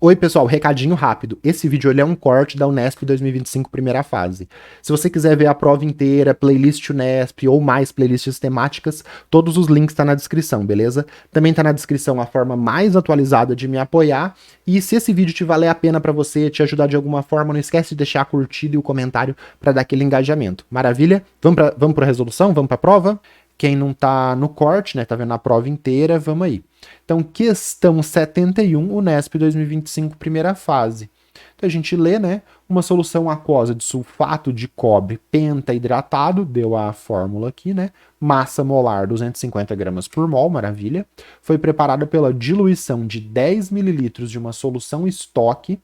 Oi, pessoal, recadinho rápido. Esse vídeo ele é um corte da Unesp 2025, primeira fase. Se você quiser ver a prova inteira, playlist Unesp ou mais playlists temáticas, todos os links estão na descrição, beleza? Também está na descrição a forma mais atualizada de me apoiar. E se esse vídeo te valer a pena para você, te ajudar de alguma forma, não esquece de deixar a curtida e o comentário para dar aquele engajamento. Maravilha? Vamos para a resolução? Vamos para a prova? Quem não tá no corte, né, tá vendo a prova inteira, vamos aí. Então, questão 71, Unesp 2025, primeira fase. Então, a gente lê, né, uma solução aquosa de sulfato de cobre pentaidratado, deu a fórmula aqui, né, massa molar 250 gramas por mol, maravilha. Foi preparada pela diluição de 10 mililitros de uma solução estoque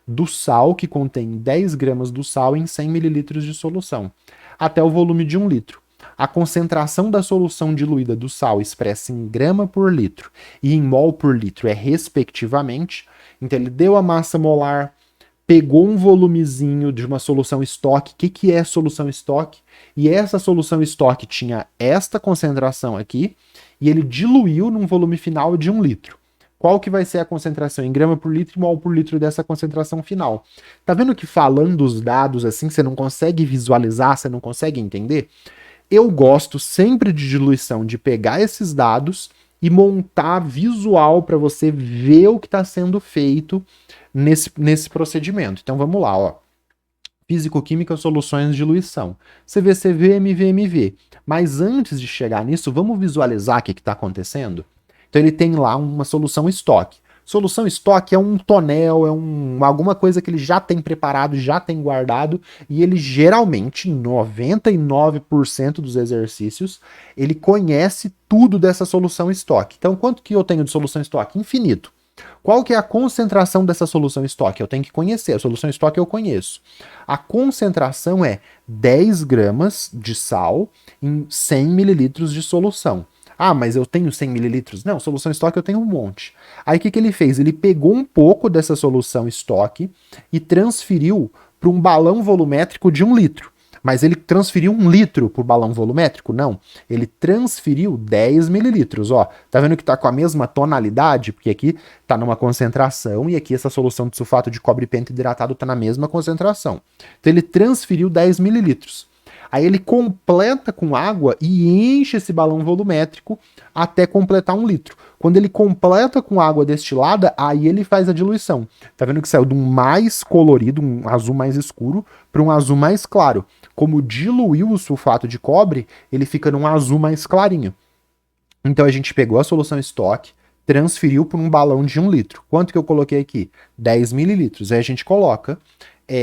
do sal, que contém 10 gramas do sal em 100 mililitros de solução, até o volume de 1 litro. A concentração da solução diluída do sal expressa em grama por litro e em mol por litro é respectivamente. Então ele deu a massa molar, pegou um volumezinho de uma solução estoque. O que é solução estoque? E essa solução estoque tinha esta concentração aqui e ele diluiu num volume final de 1 litro. Qual que vai ser a concentração em grama por litro e mol por litro dessa concentração final? Tá vendo que falando os dados assim, você não consegue visualizar, você não consegue entender? Eu gosto sempre de diluição, de pegar esses dados e montar visual para você ver o que está sendo feito nesse procedimento. Então vamos lá, ó. Físico-química, soluções de diluição. CVCV, MVMV. Mas antes de chegar nisso, vamos visualizar o que está acontecendo? Então ele tem lá uma solução estoque. Solução estoque é um tonel, alguma coisa que ele já tem preparado, já tem guardado, e ele geralmente, 99% dos exercícios, ele conhece tudo dessa solução estoque. Então, quanto que eu tenho de solução estoque? Infinito. Qual que é a concentração dessa solução estoque? Eu tenho que conhecer. A solução estoque eu conheço. A concentração é 10 gramas de sal em 100 mililitros de solução. Ah, mas eu tenho 100 mililitros? Não, solução estoque eu tenho um monte. Aí o que ele fez? Ele pegou um pouco dessa solução estoque e transferiu para um balão volumétrico de 1 litro. Mas ele transferiu 1 litro para o balão volumétrico? Não. Ele transferiu 10 mililitros. Ó, tá vendo que tá com a mesma tonalidade? Porque aqui tá numa concentração e aqui essa solução de sulfato de cobre pentaidratado tá na mesma concentração. Então ele transferiu 10 mililitros. Aí ele completa com água e enche esse balão volumétrico até completar 1 litro. Quando ele completa com água destilada, aí ele faz a diluição. Tá vendo que saiu de um mais colorido, um azul mais escuro, para um azul mais claro. Como diluiu o sulfato de cobre, ele fica num azul mais clarinho. Então a gente pegou a solução estoque, transferiu para um balão de 1 litro. Quanto que eu coloquei aqui? 10 mililitros. Aí a gente coloca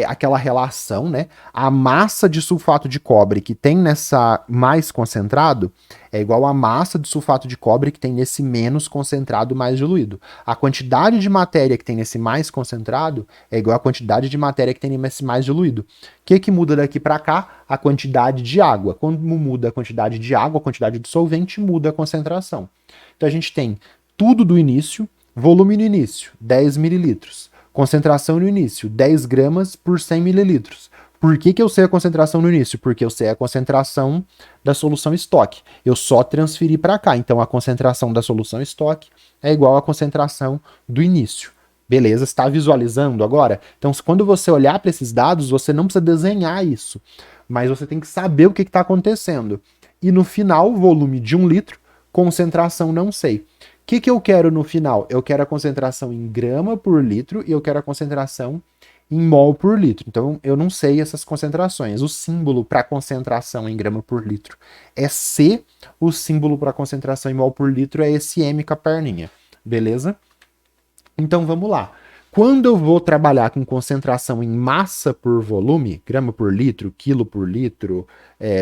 aquela relação, né? A massa de sulfato de cobre que tem nessa mais concentrado é igual à massa de sulfato de cobre que tem nesse menos concentrado mais diluído. A quantidade de matéria que tem nesse mais concentrado é igual à quantidade de matéria que tem nesse mais diluído. O que muda daqui para cá? A quantidade de água. Quando muda a quantidade de água, a quantidade de solvente, muda a concentração. Então a gente tem tudo do início, volume no início, 10 mililitros. Concentração no início, 10 gramas por 100 mililitros. Por que eu sei a concentração no início? Porque eu sei a concentração da solução estoque. Eu só transferi para cá. Então, a concentração da solução estoque é igual à concentração do início. Beleza? Está visualizando agora? Então, quando você olhar para esses dados, você não precisa desenhar isso. Mas você tem que saber o que está acontecendo. E no final, volume de 1 litro, concentração não sei. O que eu quero no final? Eu quero a concentração em grama por litro e eu quero a concentração em mol por litro. Então, eu não sei essas concentrações. O símbolo para concentração em grama por litro é C, o símbolo para concentração em mol por litro é esse M com a perninha. Beleza? Então, vamos lá. Quando eu vou trabalhar com concentração em massa por volume, grama por litro, quilo por litro,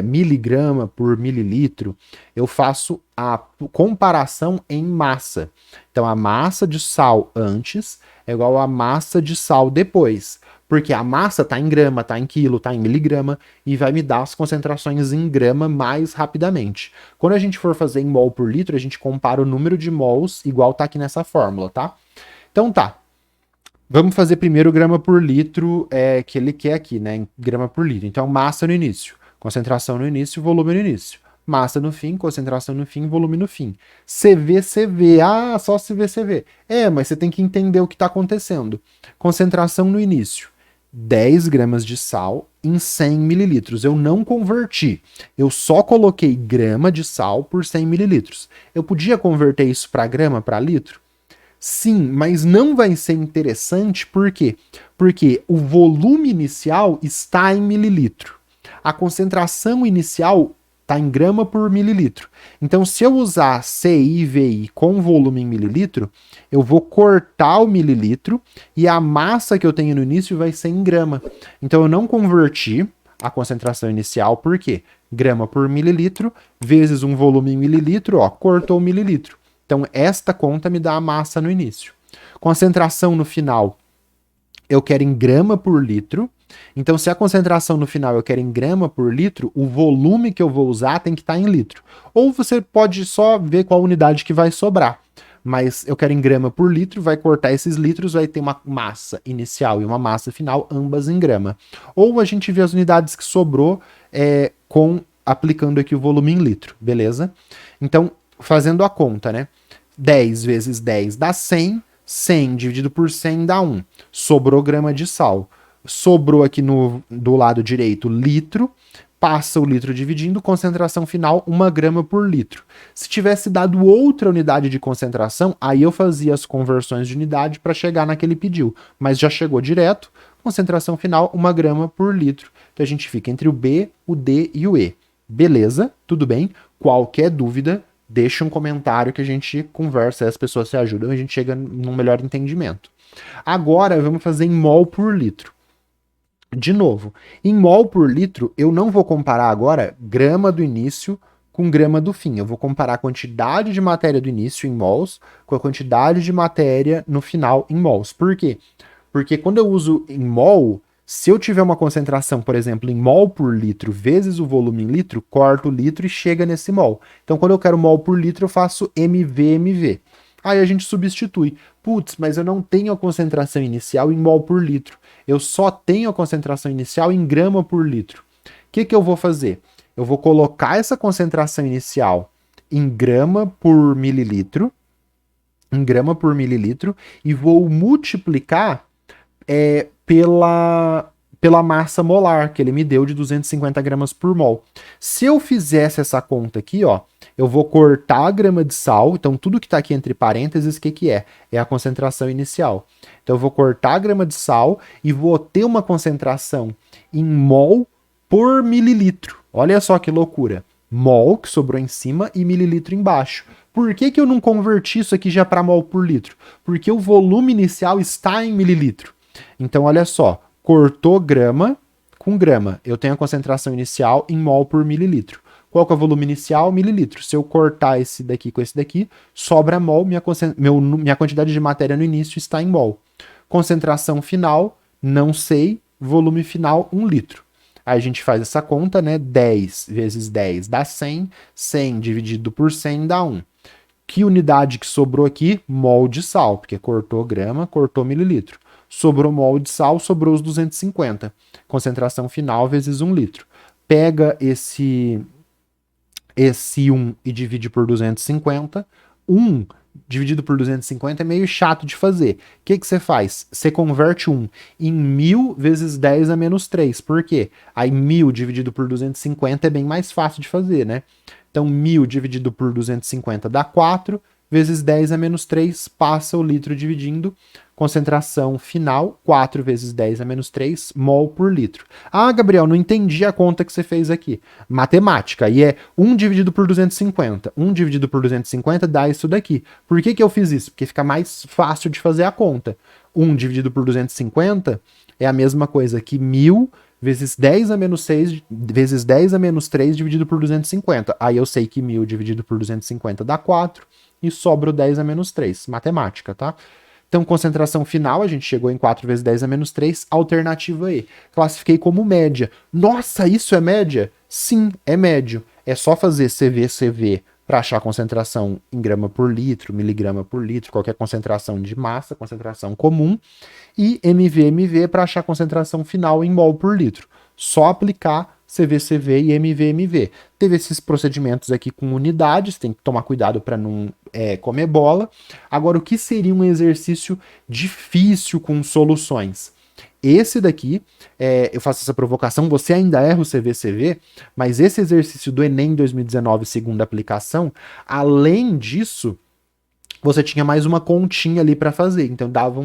miligrama por mililitro, eu faço a comparação em massa. Então, a massa de sal antes é igual à massa de sal depois. Porque a massa está em grama, está em quilo, está em miligrama e vai me dar as concentrações em grama mais rapidamente. Quando a gente for fazer em mol por litro, a gente compara o número de mols igual está aqui nessa fórmula, tá? Então tá. Vamos fazer primeiro grama por litro, que ele quer aqui, né? Em grama por litro. Então, massa no início, concentração no início, volume no início. Massa no fim, concentração no fim, volume no fim. CV, CV. Ah, só CV, CV. Mas você tem que entender o que está acontecendo. Concentração no início. 10 gramas de sal em 100 mililitros. Eu não converti. Eu só coloquei grama de sal por 100 mililitros. Eu podia converter isso para grama, para litro? Sim, mas não vai ser interessante, por quê? Porque o volume inicial está em mililitro. A concentração inicial está em grama por mililitro. Então, se eu usar CI, VI com volume em mililitro, eu vou cortar o mililitro e a massa que eu tenho no início vai ser em grama. Então, eu não converti a concentração inicial, por quê? Grama por mililitro vezes um volume em mililitro, ó, cortou o mililitro. Então, esta conta me dá a massa no início. Concentração no final, eu quero em grama por litro. Então, se a concentração no final eu quero em grama por litro, o volume que eu vou usar tem que estar em litro. Ou você pode só ver qual unidade que vai sobrar. Mas eu quero em grama por litro, vai cortar esses litros, vai ter uma massa inicial e uma massa final, ambas em grama. Ou a gente vê as unidades que sobrou aplicando aqui o volume em litro, beleza? Então, fazendo a conta, né? 10 vezes 10 dá 100, 100 dividido por 100 dá 1. Sobrou grama de sal. Sobrou aqui do lado direito litro, passa o litro dividindo, concentração final 1 grama por litro. Se tivesse dado outra unidade de concentração, aí eu fazia as conversões de unidade para chegar na que ele pediu, mas já chegou direto, concentração final 1 grama por litro. Então a gente fica entre o B, o D e o E. Beleza? Tudo bem? Qualquer dúvida, deixa um comentário que a gente conversa, as pessoas se ajudam e a gente chega num melhor entendimento. Agora vamos fazer em mol por litro. De novo, em mol por litro, eu não vou comparar agora grama do início com grama do fim. Eu vou comparar a quantidade de matéria do início em mols com a quantidade de matéria no final em mols. Por quê? Porque quando eu uso em mol, se eu tiver uma concentração, por exemplo, em mol por litro vezes o volume em litro, corto o litro e chega nesse mol. Então, quando eu quero mol por litro, eu faço MV. Aí a gente substitui. Putz, mas eu não tenho a concentração inicial em mol por litro. Eu só tenho a concentração inicial em grama por litro. O que eu vou fazer? Eu vou colocar essa concentração inicial em grama por mililitro, e vou multiplicar pela massa molar que ele me deu de 250 gramas por mol. Se eu fizesse essa conta aqui, ó, eu vou cortar a grama de sal, então tudo que está aqui entre parênteses, o que é? É a concentração inicial. Então eu vou cortar a grama de sal e vou ter uma concentração em mol por mililitro. Olha só que loucura. Mol, que sobrou em cima, e mililitro embaixo. Por que eu não converti isso aqui já para mol por litro? Porque o volume inicial está em mililitro. Então, olha só, cortou grama com grama. Eu tenho a concentração inicial em mol por mililitro. Qual que é o volume inicial? Mililitro. Se eu cortar esse daqui com esse daqui, sobra mol, minha quantidade de matéria no início está em mol. Concentração final, não sei, volume final, 1 litro. Aí a gente faz essa conta, né? 10 vezes 10 dá 100, 100 dividido por 100 dá 1. Que unidade que sobrou aqui? Mol de sal, porque cortou grama, cortou mililitro. Sobrou mol de sal, sobrou os 250. Concentração final vezes 1 litro. Pega esse 1 e divide por 250. 1 dividido por 250 é meio chato de fazer. O que você faz? Você converte 1 em 1000 vezes 10 a menos 3. Por quê? Aí 1000 dividido por 250 é bem mais fácil de fazer, né? Então 1000 dividido por 250 dá 4, vezes 10 a menos 3, passa o litro dividindo. Concentração final, 4 vezes 10 a menos 3, mol por litro. Ah, Gabriel, não entendi a conta que você fez aqui. Matemática, e é 1 dividido por 250. 1 dividido por 250 dá isso daqui. Por que eu fiz isso? Porque fica mais fácil de fazer a conta. 1 dividido por 250 é a mesma coisa que 1000 vezes 10 a menos 6, vezes 10 a menos 3 dividido por 250. Aí eu sei que 1000 dividido por 250 dá 4 e sobra o 10 a menos 3. Matemática, tá? Então, concentração final, a gente chegou em 4 vezes 10 a menos 3, alternativa E. Classifiquei como média. Nossa, isso é média? Sim, é médio. É só fazer CV para achar a concentração em grama por litro, miligrama por litro, qualquer concentração de massa, concentração comum, e MV para achar a concentração final em mol por litro. Só aplicar CVCV e MVMV. Teve esses procedimentos aqui com unidades, tem que tomar cuidado para não comer bola. Agora, o que seria um exercício difícil com soluções? Esse daqui, eu faço essa provocação, você ainda erra o CVCV, mas esse exercício do Enem 2019, segunda aplicação, além disso, você tinha mais uma continha ali para fazer, então dava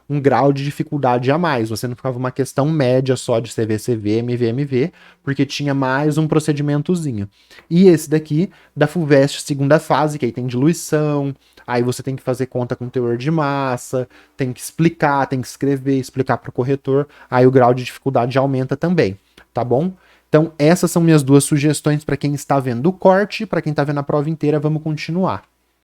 um grau de dificuldade a mais, você não ficava uma questão média só de CVCV, MVMV, porque tinha mais um procedimentozinho. E esse daqui, da FUVEST segunda fase, que aí tem diluição, aí você tem que fazer conta com teor de massa, tem que explicar, tem que escrever, explicar para o corretor, aí o grau de dificuldade aumenta também, tá bom? Então essas são minhas duas sugestões para quem está vendo o corte, para quem está vendo a prova inteira, vamos continuar.